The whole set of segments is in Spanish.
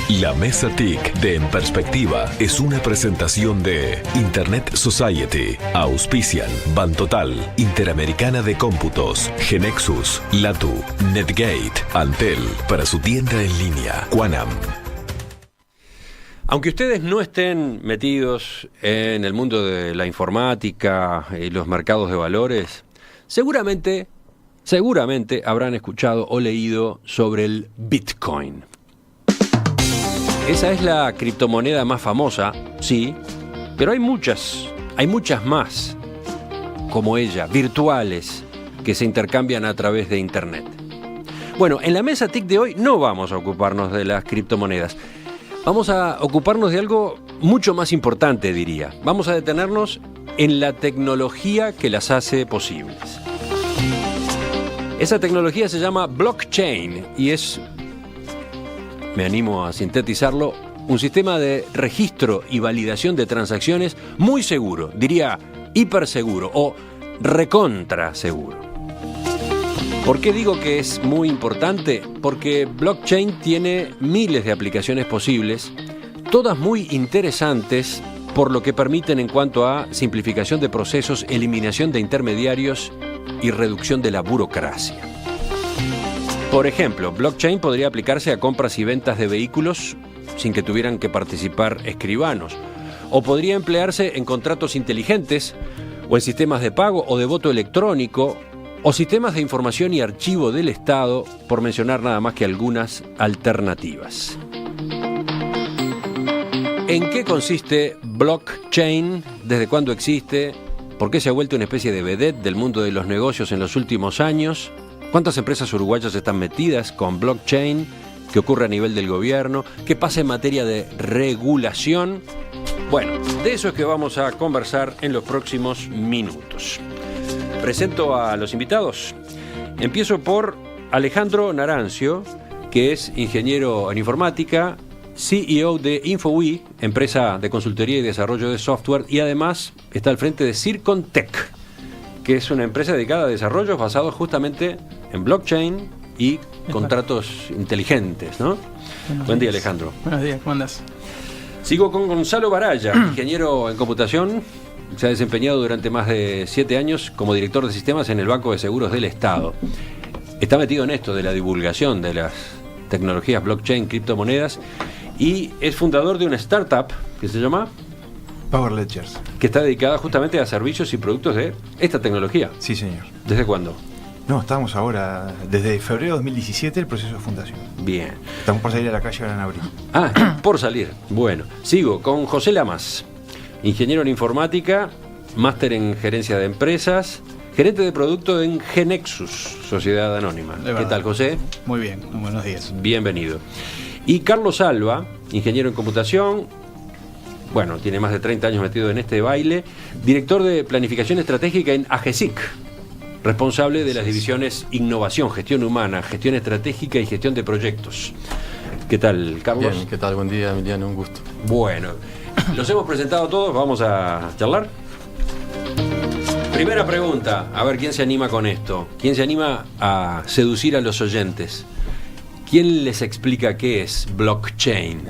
La Mesa TIC de En Perspectiva es una presentación de Internet Society. Auspician Bantotal, Interamericana de Cómputos, Genexus, Latu, Netgate, Antel, para su tienda en línea, Quanam. Aunque ustedes no estén metidos en el mundo de la informática y los mercados de valores, seguramente habrán escuchado o leído sobre el Bitcoin. Esa es la criptomoneda más famosa, sí, pero hay muchas más como ella, virtuales, que se intercambian a través de Internet. Bueno, en la mesa TIC de hoy no vamos a ocuparnos de las criptomonedas. Vamos a ocuparnos de algo mucho más importante, diría. Vamos a detenernos en la tecnología que las hace posibles. Esa tecnología se llama blockchain y es, me animo a sintetizarlo, un sistema de registro y validación de transacciones muy seguro, diría hiperseguro o recontra seguro. ¿Por qué digo que es muy importante? Porque blockchain tiene miles de aplicaciones posibles, todas muy interesantes por lo que permiten en cuanto a simplificación de procesos, eliminación de intermediarios y reducción de la burocracia. Por ejemplo, blockchain podría aplicarse a compras y ventas de vehículos sin que tuvieran que participar escribanos, o podría emplearse en contratos inteligentes, o en sistemas de pago o de voto electrónico, o sistemas de información y archivo del Estado, por mencionar nada más que algunas alternativas. ¿En qué consiste blockchain? ¿Desde cuándo existe? ¿Por qué se ha vuelto una especie de vedette del mundo de los negocios en los últimos años? ¿Cuántas empresas uruguayas están metidas con blockchain? ¿Qué ocurre a nivel del gobierno? ¿Qué pasa en materia de regulación? Bueno, de eso es que vamos a conversar en los próximos minutos. Presento a los invitados. Empiezo por Alejandro Narancio, que es ingeniero en informática, CEO de InfoWi, empresa de consultoría y desarrollo de software, y además está al frente de Circontech, que es una empresa dedicada a desarrollos basados justamente en blockchain y contratos inteligentes, ¿no? Buen día, Alejandro. Buenos días, ¿cómo andás? Sigo con Gonzalo Baraya, ingeniero en computación. Se ha desempeñado durante más de 7 años como director de sistemas en el Banco de Seguros del Estado. Está metido en esto de la divulgación de las tecnologías blockchain, criptomonedas, y es fundador de una startup que se llama Power Ledgers, que está dedicada justamente a servicios y productos de esta tecnología. Sí, señor. ¿Desde cuándo? No, estamos ahora, desde febrero de 2017, el proceso de fundación. Bien. Estamos por salir a la calle ahora en abril. Ah, por salir. Bueno, sigo con José Lamas, ingeniero en informática, máster en gerencia de empresas, gerente de producto en Genexus, Sociedad Anónima. ¿Qué tal, José? Muy bien, buenos días. Bienvenido. Y Carlos Alba, ingeniero en computación, bueno, tiene más de 30 años metido en este baile, director de planificación estratégica en AGESIC, responsable de las divisiones Innovación, Gestión Humana, Gestión Estratégica y Gestión de Proyectos. ¿Qué tal, Carlos? Bien, ¿qué tal? Buen día, Emiliano, un gusto. Bueno, los hemos presentado todos, vamos a charlar. Primera pregunta, a ver quién se anima con esto. ¿Quién se anima a seducir a los oyentes? ¿Quién les explica qué es blockchain?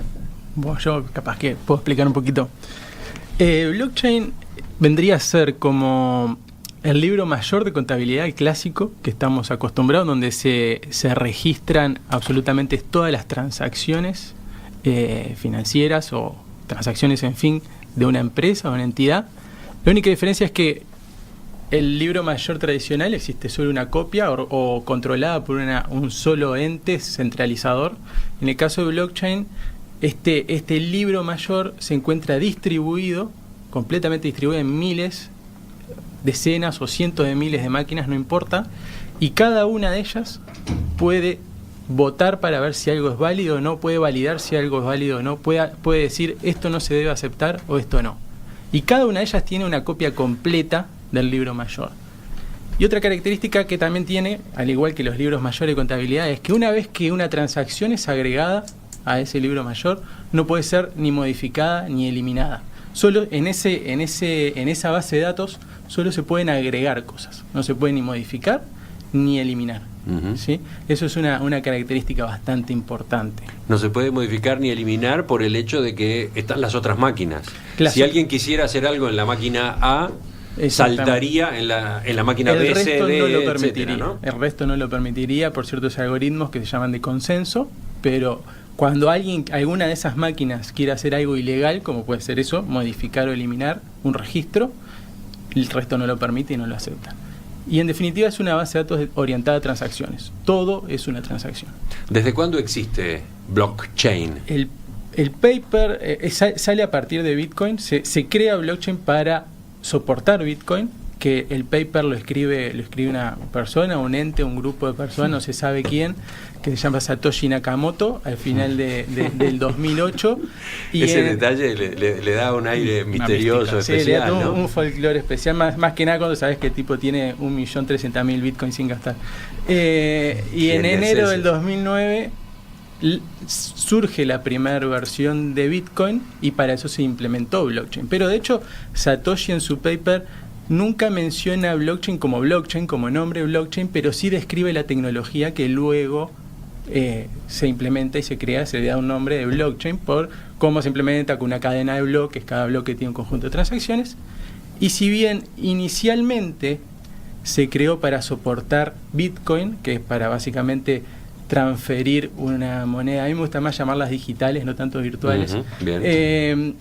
Bueno, yo capaz que puedo explicar un poquito. Blockchain vendría a ser como el libro mayor de contabilidad, el clásico que estamos acostumbrados, donde se registran absolutamente todas las transacciones financieras o transacciones, en fin, de una empresa o una entidad. La única diferencia es que el libro mayor tradicional existe solo una copia o controlada por un solo ente centralizador. En el caso de blockchain, este libro mayor se encuentra distribuido, completamente distribuido en miles, decenas o cientos de miles de máquinas, no importa, y cada una de ellas puede votar para ver si algo es válido o no, puede validar si algo es válido o no, puede decir esto no se debe aceptar o esto no. Y cada una de ellas tiene una copia completa del libro mayor. Y otra característica que también tiene, al igual que los libros mayores de contabilidad, es que una vez que una transacción es agregada a ese libro mayor, no puede ser ni modificada ni eliminada. Solo en esa base de datos solo se pueden agregar cosas, no se puede ni modificar ni eliminar. Ujú. ¿sí? Eso es una característica bastante importante. No se puede modificar ni eliminar por el hecho de que están las otras máquinas. Claro. Si alguien quisiera hacer algo en la máquina A, Exactamente. saltaría en la máquina B, El C, resto D, no lo etcétera, permitiría. ¿no? El resto no lo permitiría por ciertos algoritmos que se llaman de consenso, pero cuando alguna de esas máquinas quiere hacer algo ilegal, como puede ser eso, modificar o eliminar un registro, el resto no lo permite y no lo acepta. Y en definitiva es una base de datos orientada a transacciones. Todo es una transacción. ¿Desde cuándo existe blockchain? El paper sale a partir de Bitcoin, se crea blockchain para soportar Bitcoin, que el paper lo escribe una persona, un ente, un grupo de personas, no se sabe quién, que se llama Satoshi Nakamoto, al final del 2008. Y ese detalle le da un aire misterioso, sí, le especial, da ¿no? un folclore especial, más que nada cuando sabes que el tipo tiene 1.300.000 bitcoins sin gastar. Y en enero del 2009 surge la primera versión de Bitcoin y para eso se implementó blockchain. Pero de hecho, Satoshi en su paper nunca menciona blockchain, como nombre blockchain, pero sí describe la tecnología que luego se implementa y se crea, se le da un nombre de blockchain por cómo se implementa con una cadena de bloques, cada bloque tiene un conjunto de transacciones. Y si bien inicialmente se creó para soportar Bitcoin, que es para básicamente transferir una moneda, a mí me gusta más llamarlas digitales, no tanto virtuales. Ujú, bien.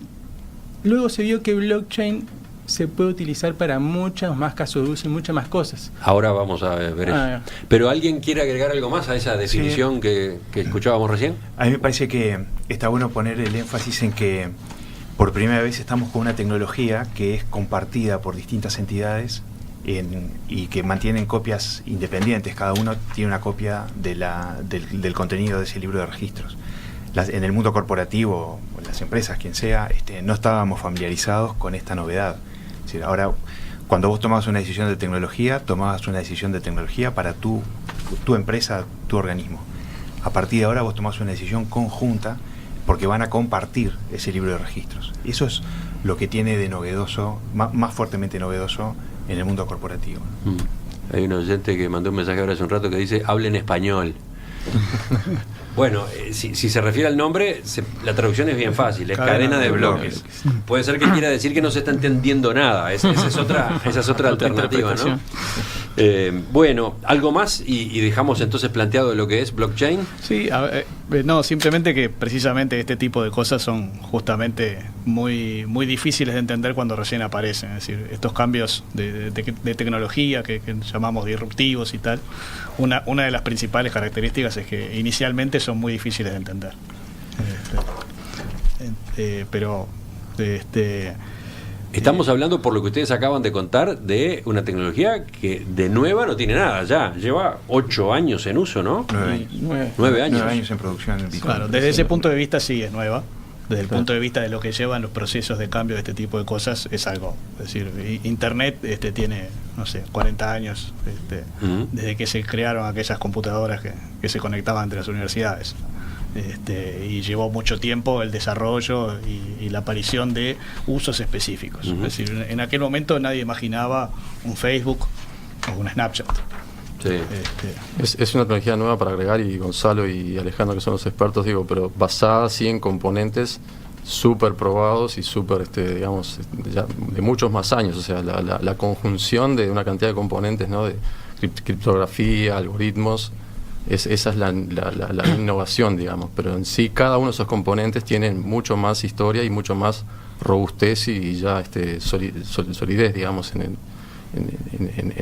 Luego se vio que blockchain se puede utilizar para muchos más casos de uso y muchas más cosas. Ahora vamos a ver eso. ¿Pero alguien quiere agregar algo más a esa definición que escuchábamos recién? A mí me parece que está bueno poner el énfasis en que por primera vez estamos con una tecnología que es compartida por distintas entidades y que mantienen copias independientes. Cada uno tiene una copia del contenido de ese libro de registros. En el mundo corporativo, o en las empresas, quien sea, no estábamos familiarizados con esta novedad. Es decir, ahora, cuando vos tomabas una decisión de tecnología, tomabas una decisión de tecnología para tu empresa, tu organismo. A partir de ahora vos tomás una decisión conjunta porque van a compartir ese libro de registros. Eso es lo que tiene de novedoso, más fuertemente novedoso en el mundo corporativo. Hay un oyente que mandó un mensaje ahora hace un rato que dice, hablen español. Bueno, si se refiere al nombre, la traducción es bien fácil, es cadena de bloques. Puede ser que quiera decir que no se está entendiendo nada, esa es otra alternativa, ¿no? Bueno, ¿algo más? Y dejamos entonces planteado lo que es blockchain. Sí, no, simplemente que precisamente este tipo de cosas son justamente muy, muy difíciles de entender cuando recién aparecen. Es decir, estos cambios de tecnología que llamamos disruptivos y tal, una de las principales características es que inicialmente son muy difíciles de entender. Pero estamos hablando, por lo que ustedes acaban de contar, de una tecnología que de nueva no tiene nada ya. Lleva 8 años en uso, ¿no? 9 años. 9 años en producción. Claro, desde ese punto de vista sí es nueva. Desde el punto de vista de lo que llevan los procesos de cambio de este tipo de cosas, es algo. Es decir, Internet tiene, no sé, 40 años desde que se crearon aquellas computadoras que se conectaban entre las universidades. Y llevó mucho tiempo el desarrollo y la aparición de usos específicos. Es decir, en aquel momento nadie imaginaba un Facebook o un Snapchat. Sí. Es una tecnología nueva para agregar, y Gonzalo y Alejandro, que son los expertos, digo, pero basada sí en componentes súper probados y súper, digamos, ya de muchos más años. O sea, la conjunción de una cantidad de componentes, ¿no? De criptografía, algoritmos. Esa es la innovación, digamos, pero en sí cada uno de esos componentes tienen mucho más historia y mucho más robustez y ya solidez, digamos, en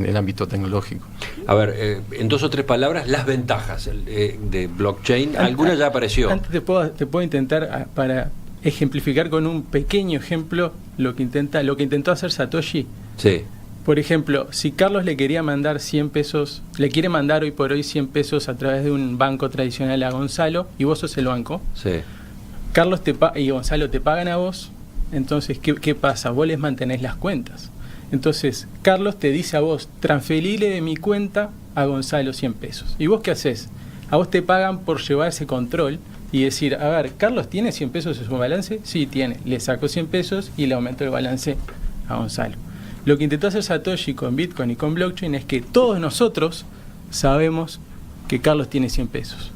el ámbito tecnológico. A ver, en 2 o 3 palabras, las ventajas de blockchain. Alguna ya apareció. Antes te puedo intentar, para ejemplificar con un pequeño ejemplo, lo que intentó hacer Satoshi. Sí. Por ejemplo, si Carlos le quería mandar 100 pesos, le quiere mandar hoy por hoy 100 pesos a través de un banco tradicional a Gonzalo, y vos sos el banco, Sí. Carlos y Gonzalo te pagan a vos, entonces, ¿qué pasa? Vos les mantenés las cuentas. Entonces, Carlos te dice a vos, transferile de mi cuenta a Gonzalo 100 pesos. ¿Y vos qué haces? A vos te pagan por llevar ese control y decir, a ver, ¿Carlos tiene 100 pesos en su balance? Sí, tiene. Le saco 100 pesos y le aumento el balance a Gonzalo. Lo que intentó hacer Satoshi con Bitcoin y con blockchain es que todos nosotros sabemos que Carlos tiene 100 pesos.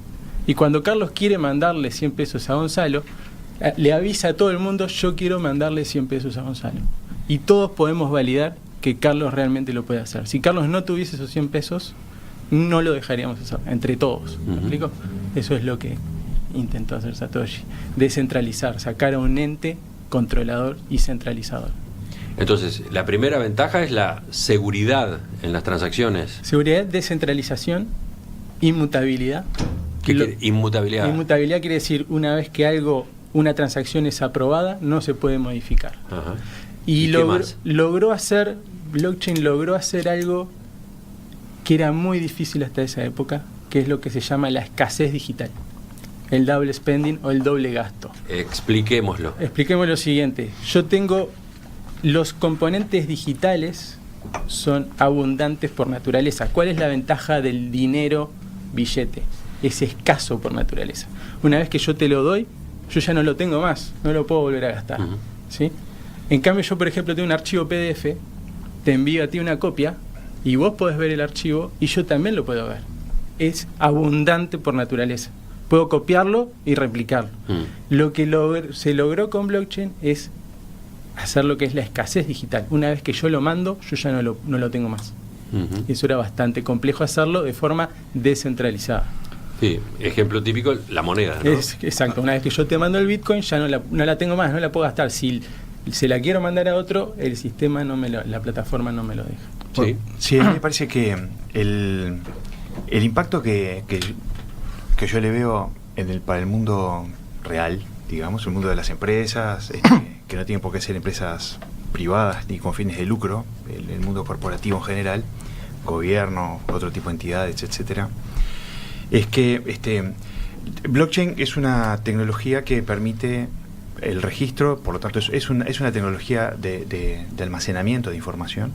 Y cuando Carlos quiere mandarle 100 pesos a Gonzalo, le avisa a todo el mundo, yo quiero mandarle 100 pesos a Gonzalo. Y todos podemos validar que Carlos realmente lo puede hacer. Si Carlos no tuviese esos 100 pesos, no lo dejaríamos hacer, entre todos. ¿Me explico? Eso es lo que intentó hacer Satoshi. Descentralizar, sacar a un ente controlador y centralizador. Entonces, la primera ventaja es la seguridad en las transacciones. Seguridad, descentralización, inmutabilidad. ¿Qué quiere? Inmutabilidad. Inmutabilidad quiere decir una vez que una transacción es aprobada, no se puede modificar. Ajá. Y ¿qué blockchain logró hacer algo que era muy difícil hasta esa época, que es lo que se llama la escasez digital, el double spending o el doble gasto. Expliquémoslo. Expliquemos lo siguiente, yo tengo los componentes digitales son abundantes por naturaleza. ¿Cuál es la ventaja del dinero billete? Es escaso por naturaleza. Una vez que yo te lo doy, yo ya no lo tengo más, no lo puedo volver a gastar. ¿Sí? En cambio, yo, por ejemplo, tengo un archivo PDF, te envío a ti una copia y vos podés ver el archivo y yo también lo puedo ver. Es abundante por naturaleza. Puedo copiarlo y replicarlo. Lo que se logró con blockchain es hacer lo que es la escasez digital. Una vez que yo lo mando, yo ya no lo tengo más. Eso era bastante complejo hacerlo de forma descentralizada. Sí, ejemplo típico, la moneda, ¿no? Exacto, una vez que yo te mando el Bitcoin, ya no la tengo más, no la puedo gastar. Si se la quiero mandar a otro, el sistema la plataforma no me lo deja. Sí, a mí me parece que el impacto que yo le veo para el mundo real, digamos, el mundo de las empresas, que no tienen por qué ser empresas privadas ni con fines de lucro, el mundo corporativo en general, gobierno, otro tipo de entidades, etcétera, es que blockchain es una tecnología que permite el registro, por lo tanto es una tecnología de almacenamiento de información,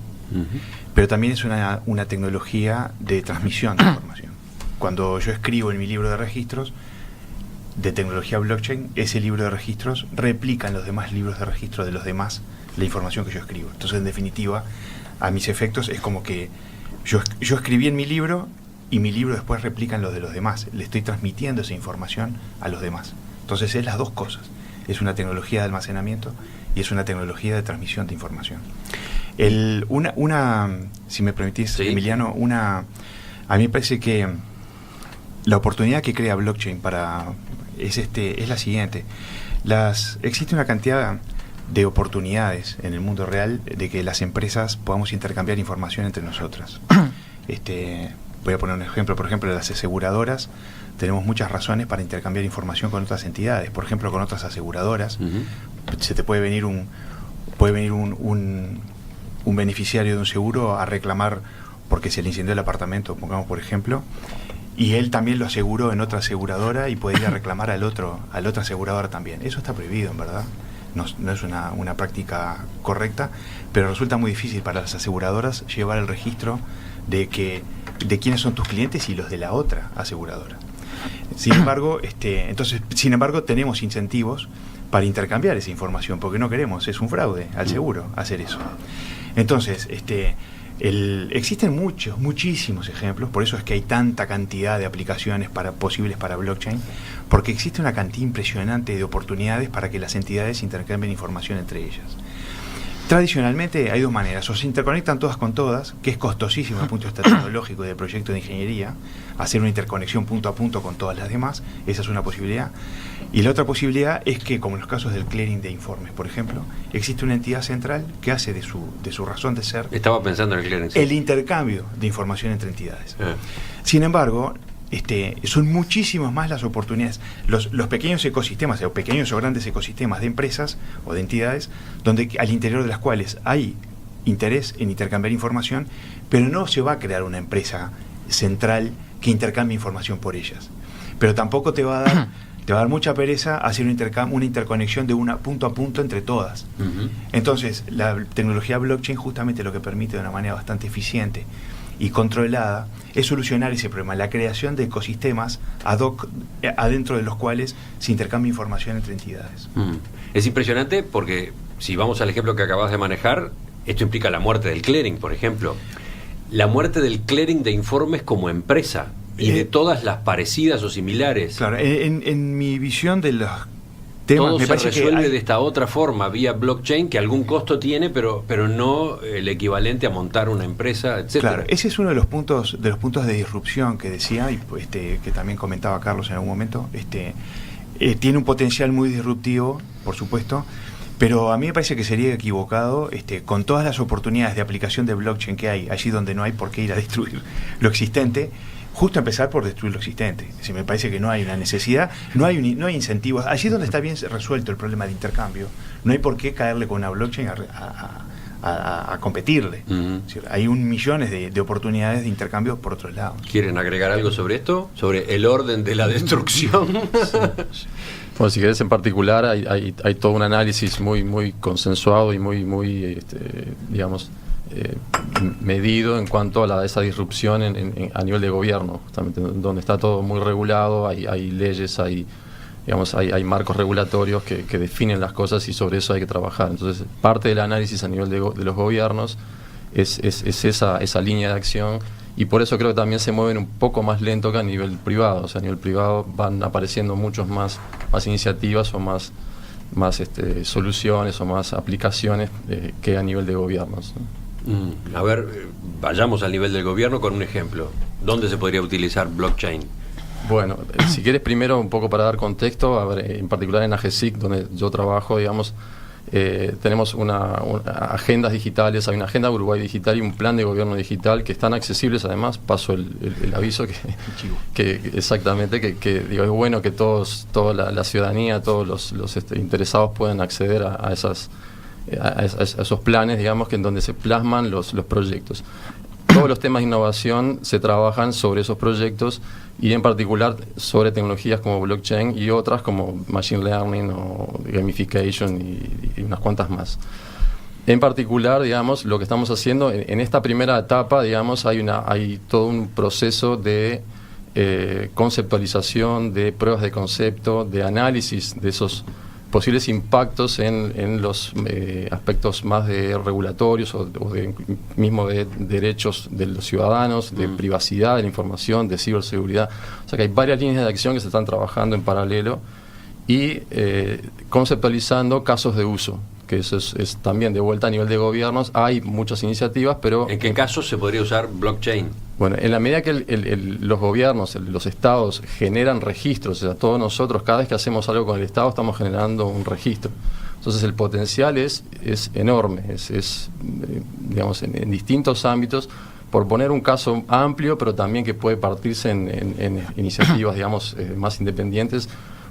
pero también es una tecnología de transmisión de información. Cuando yo escribo en mi libro de registros de tecnología blockchain, ese libro de registros replica en los demás libros de registro de los demás la información que yo escribo. Entonces, en definitiva, a mis efectos es como que yo escribí en mi libro y mi libro después replica en los de los demás. Le estoy transmitiendo esa información a los demás. Entonces, es las dos cosas. Es una tecnología de almacenamiento y es una tecnología de transmisión de información. Si me permitís, sí, Emiliano, a mí me parece que la oportunidad que crea blockchain es la siguiente. Existe una cantidad de oportunidades en el mundo real de que las empresas podamos intercambiar información entre nosotras. Voy a poner un ejemplo, por ejemplo, las aseguradoras. Tenemos muchas razones para intercambiar información con otras entidades, por ejemplo, con otras aseguradoras. Se te puede venir un beneficiario de un seguro a reclamar porque se le incendió el apartamento, pongamos por ejemplo, y él también lo aseguró en otra aseguradora y puede ir a reclamar a la otra aseguradora también. Eso está prohibido, en verdad. No es una práctica correcta, pero resulta muy difícil para las aseguradoras llevar el registro de quiénes son tus clientes y los de la otra aseguradora. Sin embargo, tenemos incentivos para intercambiar esa información, porque no queremos, es un fraude al seguro hacer eso. Entonces, existen muchísimos ejemplos, por eso es que hay tanta cantidad de aplicaciones posibles para blockchain, porque existe una cantidad impresionante de oportunidades para que las entidades intercambien información entre ellas. Tradicionalmente hay dos maneras: o se interconectan todas con todas, que es costosísimo desde el punto de vista tecnológico y de proyecto de ingeniería, hacer una interconexión punto a punto con todas las demás, esa es una posibilidad. Y la otra posibilidad es que, como en los casos del clearing de informes, por ejemplo, existe una entidad central que hace de su razón de ser, estaba pensando en el clearing, sí, el intercambio de información entre entidades. Sin embargo, son muchísimas más las oportunidades. Los pequeños ecosistemas, o pequeños o grandes ecosistemas de empresas o de entidades, donde al interior de las cuales hay interés en intercambiar información, pero no se va a crear una empresa central que intercambie información por ellas. Pero tampoco te va a dar mucha pereza hacer una interconexión de punto a punto entre todas. Entonces, la tecnología blockchain justamente lo que permite de una manera bastante eficiente y controlada es solucionar ese problema, la creación de ecosistemas ad hoc adentro de los cuales se intercambia información entre entidades. Es impresionante porque, si vamos al ejemplo que acabas de manejar, esto implica la muerte del clearing, por ejemplo. La muerte del clearing de informes como empresa. y de todas las parecidas o similares. Claro, en mi visión de los temas, todo me se parece resuelve que de esta otra forma, vía blockchain, que algún costo tiene, pero no el equivalente a montar una empresa, etcétera. Claro, ese es uno de los puntos de disrupción que decía, y que también comentaba Carlos en algún momento. Tiene un potencial muy disruptivo, por supuesto, pero a mí me parece que sería equivocado, con todas las oportunidades de aplicación de blockchain que hay, allí donde no hay por qué ir a destruir lo existente, justo empezar por destruir lo existente. Es decir, me parece que no hay una necesidad, no hay incentivos. Allí donde está bien resuelto el problema de intercambio, no hay por qué caerle con una blockchain a competirle. Es decir, hay millones de oportunidades de intercambio por otros lados. ¿Quieren agregar algo sobre esto? ¿Sobre el orden de la destrucción? Bueno, si querés, en particular hay todo un análisis muy consensuado y muy digamos, medido en cuanto a esa disrupción a nivel de gobierno, justamente, donde está todo muy regulado, hay leyes, hay marcos regulatorios que definen las cosas, y sobre eso hay que trabajar. Entonces, parte del análisis a nivel de los gobiernos es esa línea de acción, y por eso creo que también se mueven un poco más lento que a nivel privado. O sea, a nivel privado van apareciendo muchos más iniciativas o más soluciones o más aplicaciones que a nivel de gobiernos, ¿no? A ver, vayamos al nivel del gobierno con un ejemplo. ¿Dónde se podría utilizar blockchain? Bueno, si quieres, primero un poco para dar contexto, a ver, en particular en AGESIC, donde yo trabajo, digamos, tenemos agendas digitales, hay una agenda Uruguay digital y un plan de gobierno digital que están accesibles. Además, paso el aviso que exactamente, que digo, es bueno que toda la ciudadanía, todos los interesados puedan acceder a esos planes, digamos, que en donde se plasman los proyectos. Todos los temas de innovación se trabajan sobre esos proyectos, y en particular sobre tecnologías como blockchain y otras como machine learning o gamification y unas cuantas más. En particular, digamos, lo que estamos haciendo en esta primera etapa, digamos, hay todo un proceso de conceptualización, de pruebas de concepto, de análisis de esos posibles impactos en los aspectos más de regulatorios o mismo de derechos de los ciudadanos, de privacidad de la información, de ciberseguridad. O sea que hay varias líneas de acción que se están trabajando en paralelo y conceptualizando casos de uso, que eso es también de vuelta a nivel de gobiernos. Hay muchas iniciativas, pero... ¿En qué casos se podría usar blockchain? Bueno, en la medida que los gobiernos, los estados generan registros, o sea, todos nosotros, cada vez que hacemos algo con el estado, estamos generando un registro. Entonces el potencial es enorme, digamos, en distintos ámbitos, por poner un caso amplio, pero también que puede partirse en iniciativas, digamos, más independientes.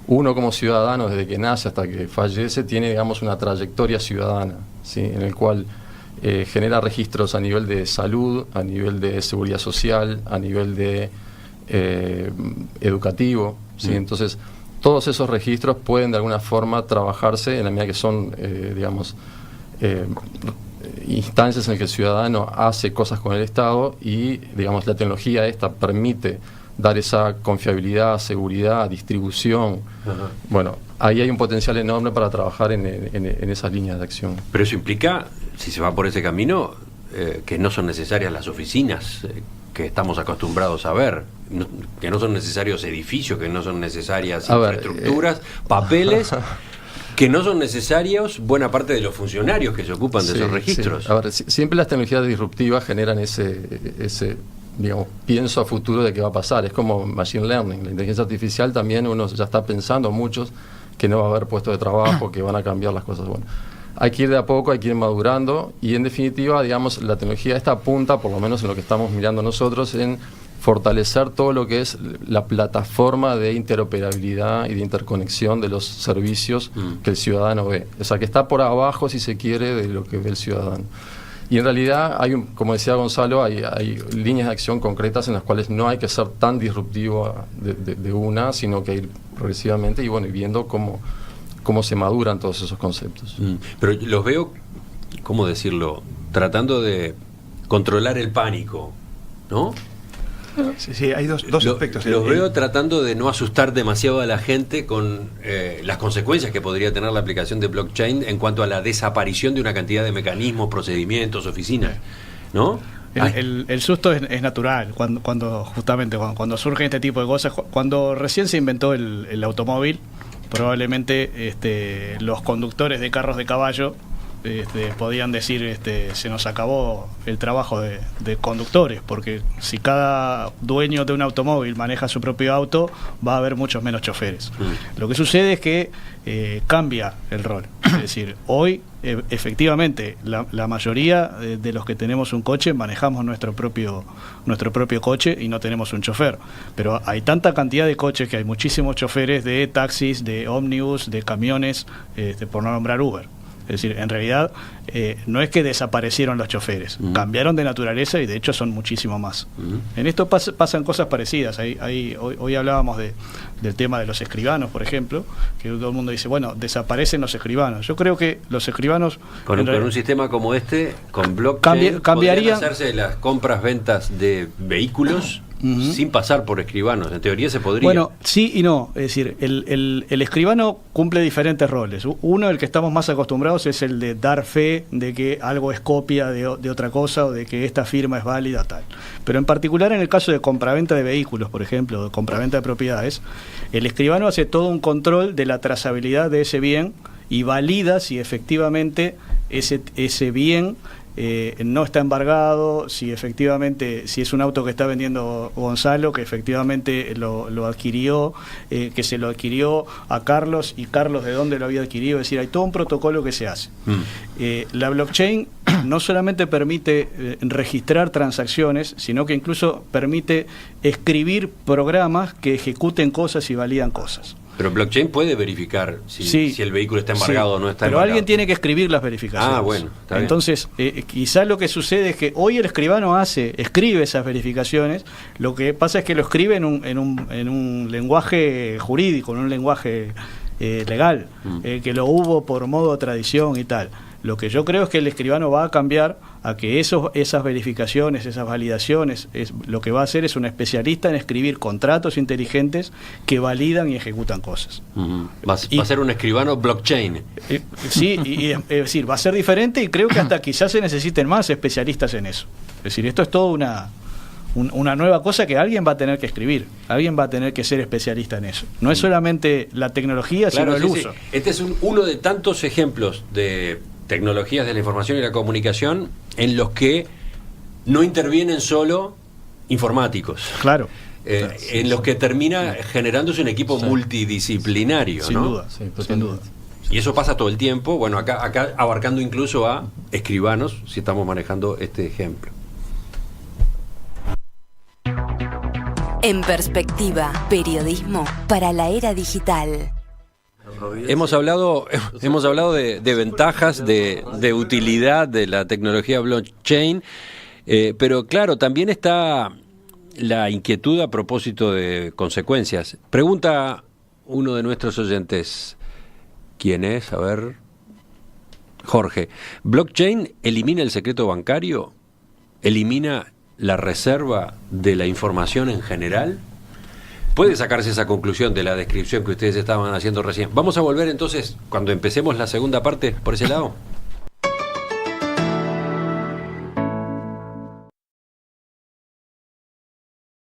Uno como ciudadano, desde que nace hasta que fallece, tiene, digamos, una trayectoria ciudadana, ¿sí?, en el cual genera registros a nivel de salud, a nivel de seguridad social, a nivel de educativo, ¿sí? Entonces, todos esos registros pueden de alguna forma trabajarse en la medida que son, digamos, instancias en las que el ciudadano hace cosas con el Estado, y, digamos, la tecnología esta permite dar esa confiabilidad, seguridad, distribución. Bueno, ahí hay un potencial enorme para trabajar en esas líneas de acción. Pero eso implica, si se va por ese camino, que no son necesarias las oficinas que estamos acostumbrados a ver, que no son necesarios edificios, que no son necesarias infraestructuras, papeles, que no son necesarios buena parte de los funcionarios que se ocupan de esos registros. Sí. A ver, siempre las tecnologías disruptivas generan ese digamos, pienso a futuro de qué va a pasar. Es como machine learning, la inteligencia artificial también uno ya está pensando, muchos, que no va a haber puestos de trabajo, que van a cambiar las cosas. Bueno, hay que ir de a poco, hay que ir madurando, y en definitiva, digamos, la tecnología esta apunta, por lo menos en lo que estamos mirando nosotros, en fortalecer todo lo que es la plataforma de interoperabilidad y de interconexión de los servicios que el ciudadano ve. O sea, que está por abajo, si se quiere, de lo que ve el ciudadano. Y en realidad como decía Gonzalo, hay líneas de acción concretas en las cuales no hay que ser tan disruptivo de una, sino que ir progresivamente y bueno, y viendo cómo se maduran todos esos conceptos. Pero los veo, ¿cómo decirlo?, tratando de controlar el pánico, ¿no? Sí, hay dos aspectos. Los veo tratando de no asustar demasiado a la gente con las consecuencias que podría tener la aplicación de blockchain en cuanto a la desaparición de una cantidad de mecanismos, procedimientos, oficinas, ¿no? El susto es natural cuando surgen este tipo de cosas. Cuando recién se inventó el automóvil, probablemente los conductores de carros de caballo podían decir se nos acabó el trabajo de conductores, porque si cada dueño de un automóvil maneja su propio auto, va a haber muchos menos choferes. Lo que sucede es que cambia el rol. Es decir, hoy efectivamente la mayoría de los que tenemos un coche manejamos nuestro propio coche y no tenemos un chofer, pero hay tanta cantidad de coches que hay muchísimos choferes de taxis, de ómnibus, de camiones, por no nombrar Uber. Es decir, en realidad no es que desaparecieron los choferes, cambiaron de naturaleza y de hecho son muchísimo más. En esto pasan cosas parecidas. Hoy hablábamos del tema de los escribanos, por ejemplo, que todo el mundo dice, bueno, desaparecen los escribanos. Yo creo que los escribanos... Con un sistema como este, con blockchain, cambiarían, podrían hacerse las compras-ventas de vehículos sin pasar por escribanos. En teoría se podría. Bueno, sí y no. Es decir, el escribano cumple diferentes roles. Uno, el que estamos más acostumbrados, es el de dar fe de que algo es copia de otra cosa o de que esta firma es válida, tal. Pero en particular en el caso de compraventa de vehículos, por ejemplo, de compraventa de propiedades, el escribano hace todo un control de la trazabilidad de ese bien y valida si efectivamente ese bien no está embargado, si efectivamente, si es un auto que está vendiendo Gonzalo, que efectivamente lo adquirió, que se lo adquirió a Carlos, y Carlos de dónde lo había adquirido. Es decir, hay todo un protocolo que se hace. La blockchain no solamente permite registrar transacciones, sino que incluso permite escribir programas que ejecuten cosas y validan cosas. Pero blockchain puede verificar si el vehículo está embargado o no está embargado. Pero alguien tiene que escribir las verificaciones. Bueno, está bien. Entonces, quizás lo que sucede es que hoy el escribano escribe esas verificaciones. Lo que pasa es que lo escribe en un lenguaje jurídico, en un lenguaje legal, que lo hubo por modo de tradición y tal. Lo que yo creo es que el escribano va a cambiar a que esas verificaciones, esas validaciones, lo que va a hacer es un especialista en escribir contratos inteligentes que validan y ejecutan cosas. Va a ser un escribano blockchain. Sí, es decir, va a ser diferente y creo que hasta quizás se necesiten más especialistas en eso. Es decir, esto es todo una nueva cosa que alguien va a tener que escribir, alguien va a tener que ser especialista en eso. No es solamente la tecnología, claro, sino el uso. Este es uno de tantos ejemplos de tecnologías de la información y la comunicación en los que no intervienen solo informáticos. Claro. En los que termina generándose un equipo multidisciplinario, sin ¿no? duda, sin duda. Y eso pasa todo el tiempo, bueno, acá abarcando incluso a escribanos, si estamos manejando este ejemplo. En perspectiva, periodismo para la era digital. Hemos hablado de ventajas, de utilidad de la tecnología blockchain, pero claro, también está la inquietud a propósito de consecuencias. Pregunta uno de nuestros oyentes, ¿quién es? A ver, Jorge. ¿Blockchain elimina el secreto bancario? ¿Elimina la reserva de la información en general? Puede sacarse esa conclusión de la descripción que ustedes estaban haciendo recién. Vamos a volver entonces, cuando empecemos la segunda parte, por ese lado.